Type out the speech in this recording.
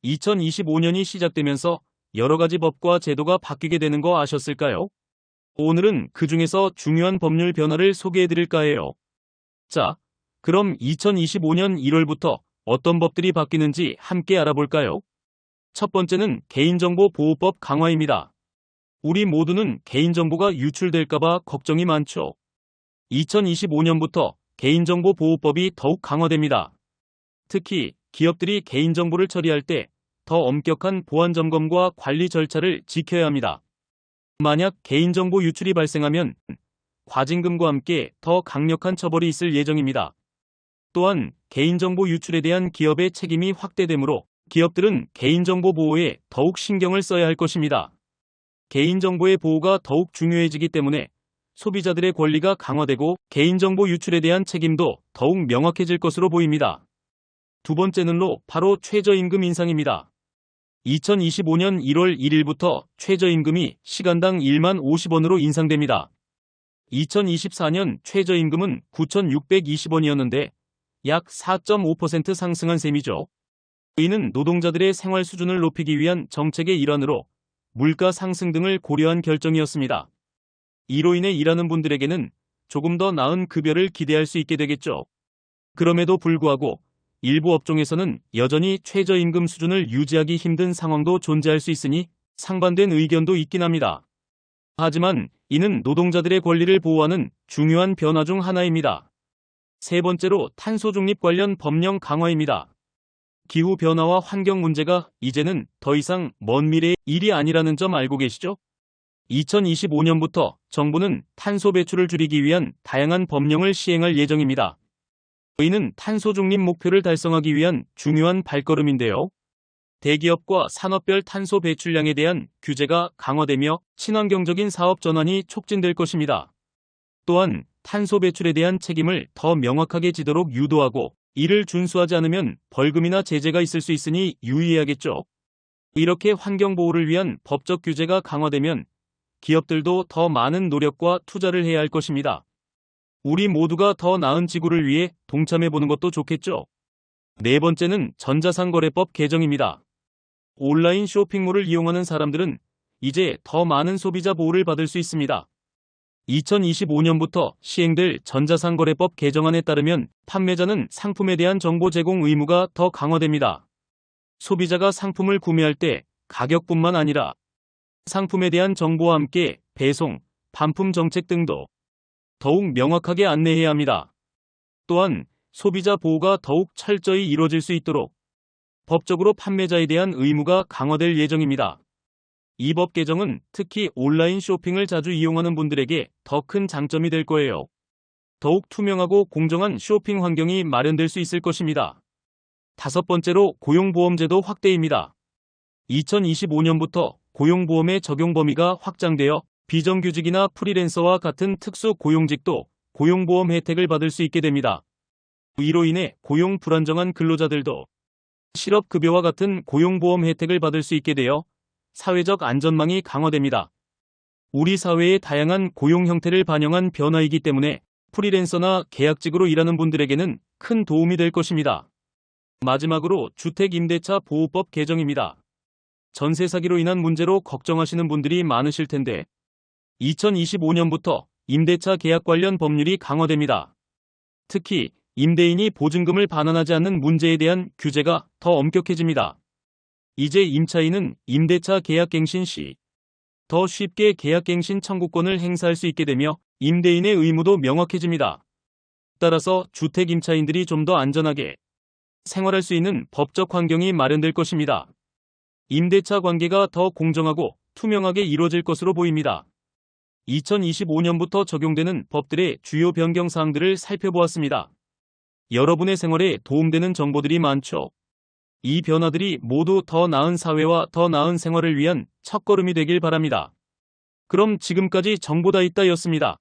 2025년이 시작되면서 여러 가지 법과 제도가 바뀌게 되는 거 아셨을까요? 오늘은 그 중에서 중요한 법률 변화를 소개해 드릴까 해요. 자, 그럼 2025년 1월부터 어떤 법들이 바뀌는지 함께 알아볼까요? 첫 번째는 개인정보보호법 강화입니다. 우리 모두는 개인정보가 유출될까봐 걱정이 많죠. 2025년부터 개인정보보호법이 더욱 강화됩니다. 특히 기업들이 개인정보를 처리할 때 더 엄격한 보안 점검과 관리 절차를 지켜야 합니다. 만약 개인정보 유출이 발생하면 과징금과 함께 더 강력한 처벌이 있을 예정입니다. 또한 개인정보 유출에 대한 기업의 책임이 확대되므로 기업들은 개인정보 보호에 더욱 신경을 써야 할 것입니다. 개인정보의 보호가 더욱 중요해지기 때문에 소비자들의 권리가 강화되고 개인정보 유출에 대한 책임도 더욱 명확해질 것으로 보입니다. 두 번째는로 바로 최저임금 인상입니다. 2025년 1월 1일부터 최저임금이 시간당 1만 50원으로 인상됩니다. 2024년 최저임금은 9,620원이었는데 약 4.5% 상승한 셈이죠. 이는 노동자들의 생활 수준을 높이기 위한 정책의 일환으로 물가 상승 등을 고려한 결정이었습니다. 이로 인해 일하는 분들에게는 조금 더 나은 급여를 기대할 수 있게 되겠죠. 그럼에도 불구하고 일부 업종에서는 여전히 최저임금 수준을 유지하기 힘든 상황도 존재할 수 있으니 상반된 의견도 있긴 합니다. 하지만 이는 노동자들의 권리를 보호하는 중요한 변화 중 하나입니다. 세 번째로 탄소 중립 관련 법령 강화입니다. 기후변화와 환경 문제가 이제는 더 이상 먼 미래의 일이 아니라는 점 알고 계시죠? 2025년부터 정부는 탄소 배출을 줄이기 위한 다양한 법령을 시행할 예정입니다. 이는 탄소 중립 목표를 달성하기 위한 중요한 발걸음인데요. 대기업과 산업별 탄소 배출량에 대한 규제가 강화되며 친환경적인 사업 전환이 촉진될 것입니다. 또한 탄소 배출에 대한 책임을 더 명확하게 지도록 유도하고 이를 준수하지 않으면 벌금이나 제재가 있을 수 있으니 유의해야겠죠. 이렇게 환경 보호를 위한 법적 규제가 강화되면 기업들도 더 많은 노력과 투자를 해야 할 것입니다. 우리 모두가 더 나은 지구를 위해 동참해보는 것도 좋겠죠. 네 번째는 전자상거래법 개정입니다. 온라인 쇼핑몰을 이용하는 사람들은 이제 더 많은 소비자 보호를 받을 수 있습니다. 2025년부터 시행될 전자상거래법 개정안에 따르면 판매자는 상품에 대한 정보 제공 의무가 더 강화됩니다. 소비자가 상품을 구매할 때 가격뿐만 아니라 상품에 대한 정보와 함께 배송, 반품 정책 등도 더욱 명확하게 안내해야 합니다. 또한 소비자 보호가 더욱 철저히 이루어질 수 있도록 법적으로 판매자에 대한 의무가 강화될 예정입니다. 이 법 개정은 특히 온라인 쇼핑을 자주 이용하는 분들에게 더 큰 장점이 될 거예요. 더욱 투명하고 공정한 쇼핑 환경이 마련될 수 있을 것입니다. 다섯 번째로 고용보험제도 확대입니다. 2025년부터 고용보험의 적용 범위가 확장되어 비정규직이나 프리랜서와 같은 특수 고용직도 고용보험 혜택을 받을 수 있게 됩니다. 이로 인해 고용 불안정한 근로자들도 실업급여와 같은 고용보험 혜택을 받을 수 있게 되어 사회적 안전망이 강화됩니다. 우리 사회의 다양한 고용 형태를 반영한 변화이기 때문에 프리랜서나 계약직으로 일하는 분들에게는 큰 도움이 될 것입니다. 마지막으로 주택임대차 보호법 개정입니다. 전세 사기로 인한 문제로 걱정하시는 분들이 많으실 텐데 2025년부터 임대차 계약 관련 법률이 강화됩니다. 특히 임대인이 보증금을 반환하지 않는 문제에 대한 규제가 더 엄격해집니다. 이제 임차인은 임대차 계약갱신 시 더 쉽게 계약갱신 청구권을 행사할 수 있게 되며 임대인의 의무도 명확해집니다. 따라서 주택 임차인들이 좀 더 안전하게 생활할 수 있는 법적 환경이 마련될 것입니다. 임대차 관계가 더 공정하고 투명하게 이루어질 것으로 보입니다. 2025년부터 적용되는 법들의 주요 변경 사항들을 살펴보았습니다. 여러분의 생활에 도움되는 정보들이 많죠. 이 변화들이 모두 더 나은 사회와 더 나은 생활을 위한 첫걸음이 되길 바랍니다. 그럼 지금까지 정보다 있다였습니다.